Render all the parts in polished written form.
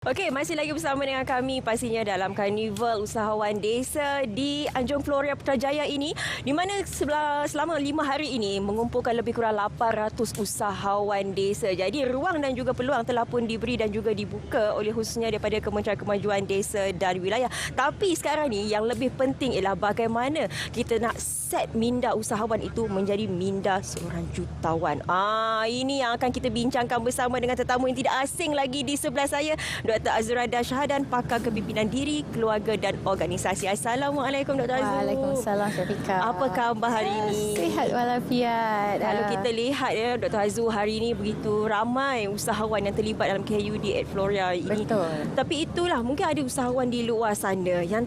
Okey, masih lagi bersama dengan kami pastinya dalam Karnival Usahawan Desa di Anjung Floria Putrajaya ini, di mana selama 5 hari ini mengumpulkan lebih kurang 800 usahawan desa. Jadi ruang dan juga peluang telah pun diberi dan juga dibuka oleh khususnya daripada Kementerian Kemajuan Desa dan Wilayah. Tapi sekarang ni yang lebih penting ialah bagaimana kita nak set minda usahawan itu menjadi minda seorang jutawan. Ini yang akan kita bincangkan bersama dengan tetamu yang tidak asing lagi di sebelah saya, Dr. Azurada Syahadan, pakar kepimpinan diri, keluarga dan organisasi. Assalamualaikum Dr. Azur. Waalaikumsalam Syafiqah. Apa khabar hari ini? Sihat walafiat. Kalau kita lihat ya Dr. Azur, hari ini begitu ramai usahawan yang terlibat dalam KUD at Floria ini. Betul. Tapi itulah, mungkin ada usahawan di luar sana yang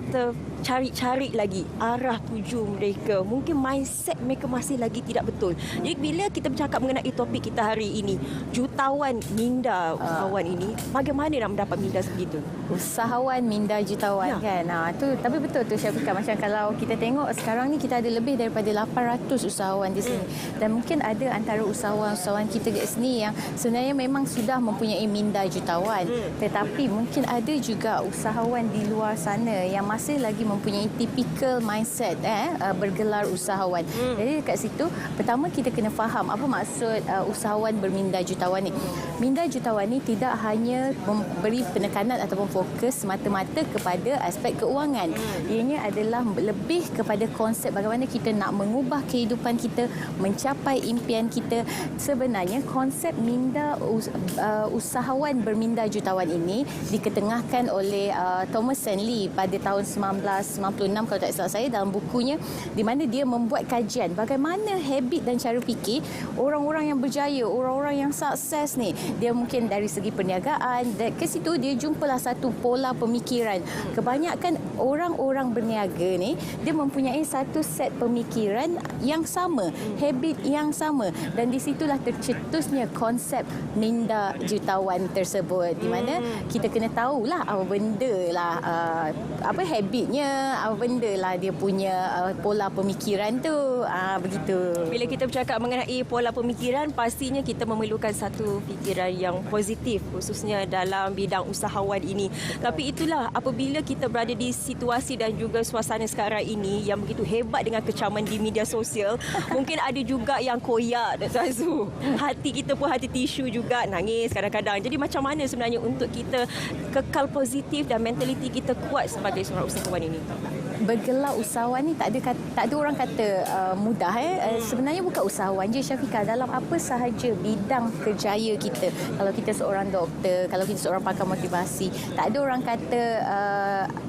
cari-cari lagi arah tuju mereka. Mungkin mindset mereka masih lagi tidak betul. Jadi bila kita bercakap mengenai topik kita hari ini, jutawan minda usahawan ini, bagaimana nak mendapat minda sebegitu? Usahawan minda jutawan kan. Tapi betul tu Syafiqah, macam kalau kita tengok sekarang ni kita ada lebih daripada 800 usahawan di sini. Dan mungkin ada antara usahawan-usahawan kita di sini yang sebenarnya memang sudah mempunyai minda jutawan. Tetapi mungkin ada juga usahawan di luar sana yang masih lagi mempunyai typical mindset bergelar usahawan. Jadi dekat situ pertama kita kena faham apa maksud usahawan berminda jutawan ni. Minda jutawan ni tidak hanya memberi penekanan ataupun fokus semata-mata kepada aspek keuangan. Ianya adalah lebih kepada konsep bagaimana kita nak mengubah kehidupan kita, mencapai impian kita. Sebenarnya konsep minda usahawan berminda jutawan ini diketengahkan oleh Thomas Stanley pada tahun 1996 kalau tak salah saya, dalam bukunya, di mana dia membuat kajian bagaimana habit dan cara fikir orang-orang yang berjaya, orang-orang yang sukses ni. Dia mungkin dari segi perniagaan, ke situ dia jumpalah satu pola pemikiran. Kebanyakan orang-orang berniaga ni dia mempunyai satu set pemikiran yang sama, habit yang sama, dan di situlah tercetusnya konsep minda jutawan tersebut, di mana kita kena tahulah apa benda lah apa habitnya, apa benda lah dia punya pola pemikiran tu. Begitu. Bila kita bercakap mengenai pola pemikiran, pastinya kita memerlukan satu fikiran yang positif khususnya dalam bidang usahawan ini. Tapi itulah, apabila kita berada di situasi dan juga suasana sekarang ini yang begitu hebat dengan kecaman di media sosial, mungkin ada juga yang koyak, Dr. Azu. Hati kita pun hati tisu juga, nangis kadang-kadang. Jadi macam mana sebenarnya untuk kita kekal positif dan mentaliti kita kuat sebagai seorang usahawan ini? Bergelar usahawan ni tak ada orang kata mudah. Sebenarnya bukan usahawan je Syafiqah, dalam apa sahaja bidang kerjaya kita. Kalau kita seorang doktor, kalau kita seorang pakar motivasi, tak ada orang kata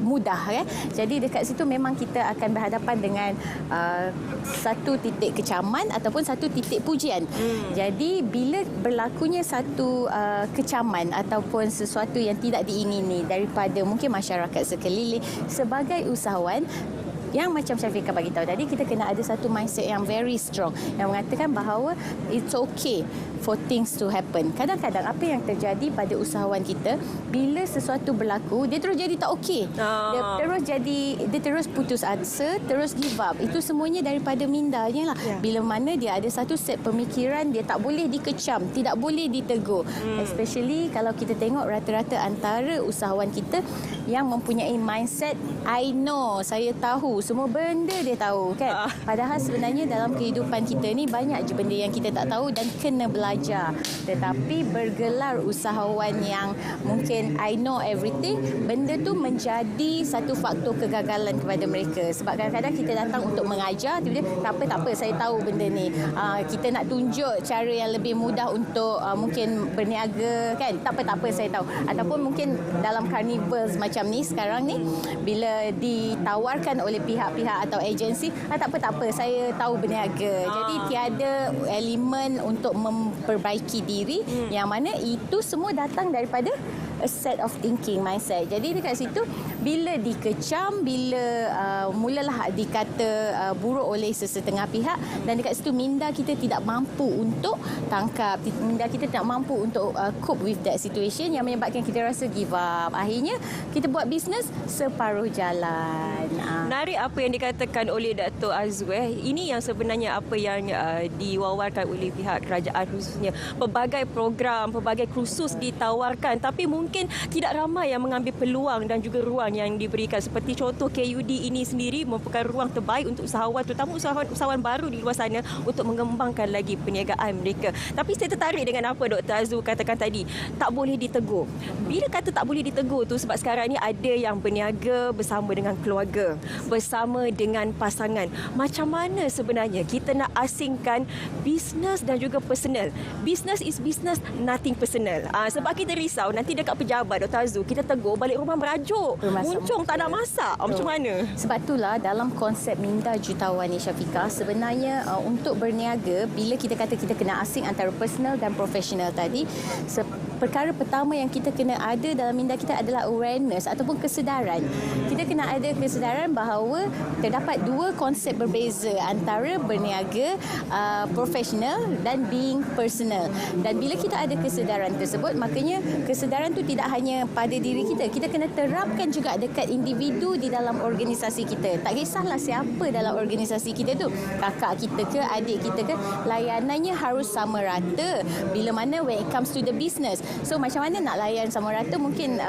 mudah. Jadi dekat situ memang kita akan berhadapan dengan satu titik kecaman ataupun satu titik pujian. Jadi bila berlakunya satu kecaman ataupun sesuatu yang tidak diingini daripada mungkin masyarakat sekeliling, sebagai usahawan yang macam Syafiqah bagi tahu tadi, kita kena ada satu mindset yang very strong yang mengatakan bahawa it's okay for things to happen. Kadang-kadang apa yang terjadi pada usahawan kita, bila sesuatu berlaku, dia terus jadi tak okey. Dia terus putus asa, terus give up. Itu semuanya daripada mindanya lah. Bila mana dia ada satu set pemikiran, dia tak boleh dikecam, tidak boleh ditegur. Especially kalau kita tengok rata-rata antara usahawan kita yang mempunyai mindset I know, saya tahu, semua benda dia tahu kan. Padahal sebenarnya dalam kehidupan kita ni banyak je benda yang kita tak tahu dan kena belajar. Tetapi bergelar usahawan yang mungkin I know everything, benda tu menjadi satu faktor kegagalan kepada mereka. Sebab kadang-kadang kita datang untuk mengajar, tiba-tiba tak apa saya tahu benda ni. Kita nak tunjuk cara yang lebih mudah untuk mungkin berniaga kan. Tak apa saya tahu. Ataupun mungkin dalam carnival macam ni sekarang ni, bila ditawarkan oleh pihak-pihak atau agensi, tak apa saya tahu berniaga. Jadi tiada elemen untuk memperbaiki diri, yang mana itu semua datang daripada a set of thinking mindset. Jadi dekat situ bila dikecam, bila mulalah dikata buruk oleh sesetengah pihak, dan dekat situ minda kita tidak mampu untuk tangkap, minda kita tidak mampu untuk cope with that situation, yang menyebabkan kita rasa give up. Akhirnya kita buat bisnes separuh jalan. Menarik apa yang dikatakan oleh Dato' Azu. Ini yang sebenarnya apa yang diwawarkan oleh pihak kerajaan, khususnya pelbagai program, pelbagai kursus ditawarkan, tapi mungkin mungkin tidak ramai yang mengambil peluang dan juga ruang yang diberikan. Seperti contoh KUD ini sendiri merupakan ruang terbaik untuk usahawan, terutama usahawan baru di luar sana untuk mengembangkan lagi perniagaan mereka. Tapi saya tertarik dengan apa Dr. Azul katakan tadi, tak boleh ditegur. Bila kata tak boleh ditegur tu sebab sekarang ni ada yang berniaga bersama dengan keluarga, bersama dengan pasangan. Macam mana sebenarnya kita nak asingkan bisnes dan juga personal? Business is business, nothing personal. Sebab kita risau nanti dekat pejabat Dr. Azul, kita tegur balik rumah merajuk, muncung tak nak masak. Macam mana? Sebab itulah dalam konsep minda jutawan ni Syafiqah, sebenarnya untuk berniaga, bila kita kata kita kena asing antara personal dan profesional tadi, perkara pertama yang kita kena ada dalam minda kita adalah awareness ataupun kesedaran. Kita kena ada kesedaran bahawa terdapat dua konsep berbeza antara berniaga profesional dan being personal. Dan bila kita ada kesedaran tersebut, makanya kesedaran tu tidak hanya pada diri kita, kita kena terapkan juga dekat individu di dalam organisasi kita. Tak kisahlah siapa dalam organisasi kita tu, kakak kita ke, adik kita ke, layanannya harus sama rata. Bila mana when it comes to the business. So macam mana nak layan sama rata, mungkin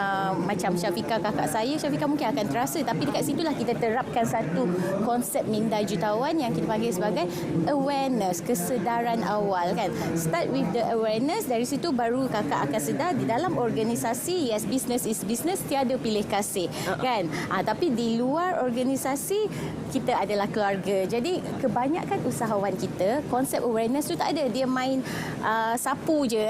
macam Syafiqah kakak saya, Syafiqah mungkin akan terasa, tapi dekat situlah kita terapkan satu konsep minda jutawan yang kita panggil sebagai awareness, kesedaran awal kan. Start with the awareness, dari situ baru kakak akan sedar di dalam organisasi, yes, business is business, tiada pilih kasih kan. Tapi di luar organisasi kita adalah keluarga. Jadi kebanyakan usahawan kita konsep awareness tu tak ada, dia main sapu je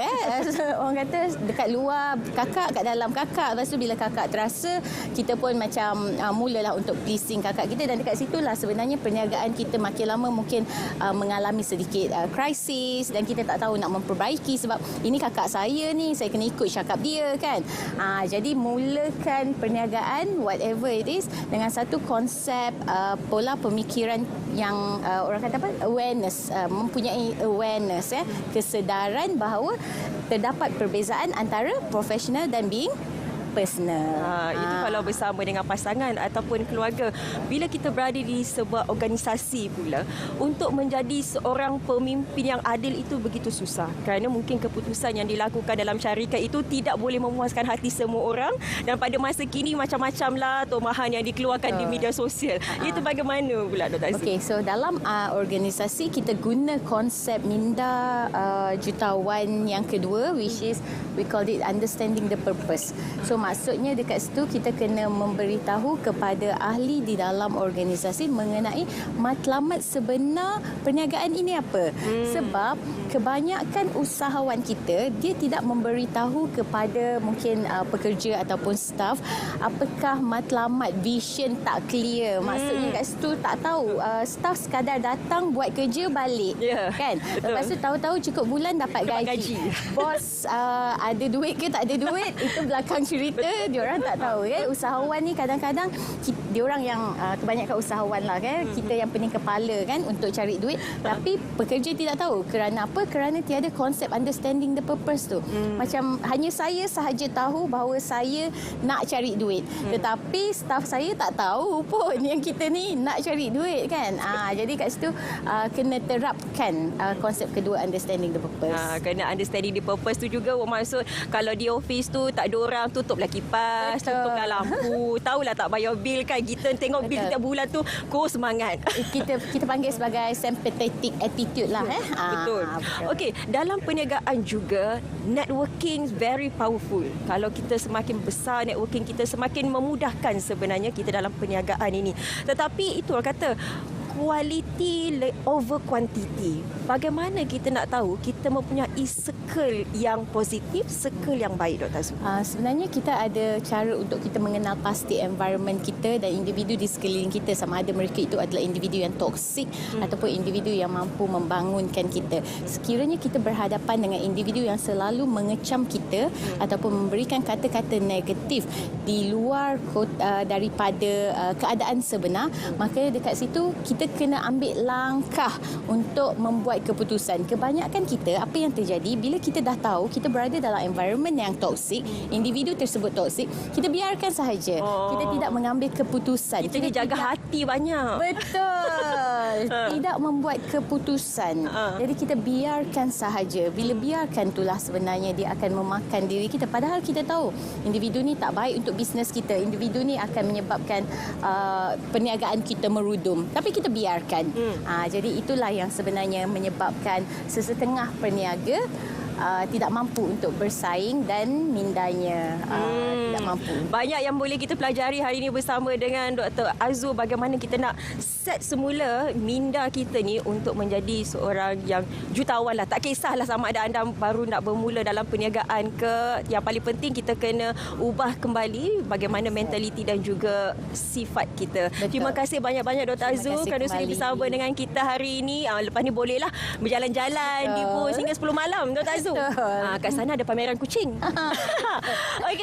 orang kata dekat luar kakak, kat dalam kakak. Lepas tu bila kakak terasa, kita pun macam mulalah untuk pleasing kakak kita, dan dekat situlah sebenarnya perniagaan kita makin lama mungkin mengalami sedikit krisis, dan kita tak tahu nak memperbaiki sebab ini kakak saya ni, saya kena ikut cakap dia kan. Jadi mulakan perniagaan whatever it is dengan satu konsep pola pemikiran yang orang kata apa, awareness, mempunyai awareness kesedaran bahawa terdapat perbezaan antara profesional dan being personal. Itu kalau bersama dengan pasangan ataupun keluarga. Bila kita berada di sebuah organisasi pula, untuk menjadi seorang pemimpin yang adil itu begitu susah. Kerana mungkin keputusan yang dilakukan dalam syarikat itu tidak boleh memuaskan hati semua orang, dan pada masa kini macam-macamlah tomahan yang dikeluarkan di media sosial. Itu bagaimana pula Dr. Azul? Okey, so dalam organisasi kita guna konsep minda jutawan yang kedua, which is we call it understanding the purpose. So maksudnya dekat situ kita kena memberitahu kepada ahli di dalam organisasi mengenai matlamat sebenar perniagaan ini apa. Sebab kebanyakan usahawan kita, dia tidak memberitahu kepada mungkin pekerja ataupun staff apakah matlamat, vision tak clear. Maksudnya kat situ tak tahu, staff sekadar datang buat kerja balik kan. Lepas tu tahu-tahu cukup bulan dapat gaji. Bos ada duit ke tak ada duit, itu belakang cerita, diorang tak tahu kan. Usahawan ni kadang-kadang diorang yang kebanyakan usahawan lah kan, kita yang pening kepala kan untuk cari duit, tapi pekerja tidak tahu. Kerana apa? Kerana tiada konsep understanding the purpose tu. Macam hanya saya sahaja tahu bahawa saya nak cari duit, tetapi staff saya tak tahu pun yang kita ni nak cari duit kan. Jadi kat situ kena terapkan konsep kedua, understanding the purpose. Kena understanding the purpose tu juga bermaksud kalau di office tu tak ada orang, tutuplah kipas, tutuplah lampu, tahulah tak bayar bil kan. Kita tengok bil setiap bulan tu, semangat. Kita panggil sebagai sympathetic attitude lah. Betul. Okey, dalam perniagaan juga networking very powerful. Kalau kita semakin besar networking kita, semakin memudahkan sebenarnya kita dalam perniagaan ini. Tetapi itu orang kata quality over quantity. Bagaimana kita nak tahu kita mempunyai circle yang positif, circle yang baik, Dr. Azul? Sebenarnya kita ada cara untuk kita mengenal pasti environment kita dan individu di sekeliling kita, sama ada mereka itu adalah individu yang toksik ataupun individu yang mampu membangunkan kita. Sekiranya kita berhadapan dengan individu yang selalu mengecam kita ataupun memberikan kata-kata negatif di luar daripada keadaan sebenar, maka dekat situ kita kita kena ambil langkah untuk membuat keputusan. Kebanyakan kita, apa yang terjadi bila kita dah tahu kita berada dalam environment yang toksik, individu tersebut toksik, kita biarkan sahaja. Kita tidak mengambil keputusan. Kita jaga hati banyak. Betul. Tidak membuat keputusan. Jadi kita biarkan sahaja. Bila biarkan, itulah sebenarnya dia akan memakan diri kita. Padahal kita tahu individu ni tak baik untuk bisnes kita. Individu ni akan menyebabkan perniagaan kita merudum. Tapi kita biarkan. Jadi itulah yang sebenarnya menyebabkan sesetengah peniaga tidak mampu untuk bersaing dan mindanya tidak mampu. Banyak yang boleh kita pelajari hari ini bersama dengan Dr. Azul, bagaimana kita nak set semula minda kita ni untuk menjadi seorang yang jutawan lah. Tak kisahlah sama ada anda baru nak bermula dalam perniagaan ke, yang paling penting kita kena ubah kembali bagaimana mentaliti dan juga sifat kita. Betul. Terima kasih banyak-banyak Dr. Azul kerana sudi bersama dengan kita hari ini. Lepas ni bolehlah berjalan-jalan di bus hingga 10 malam Dr. Azul. Kat sana ada pameran kucing. Okey.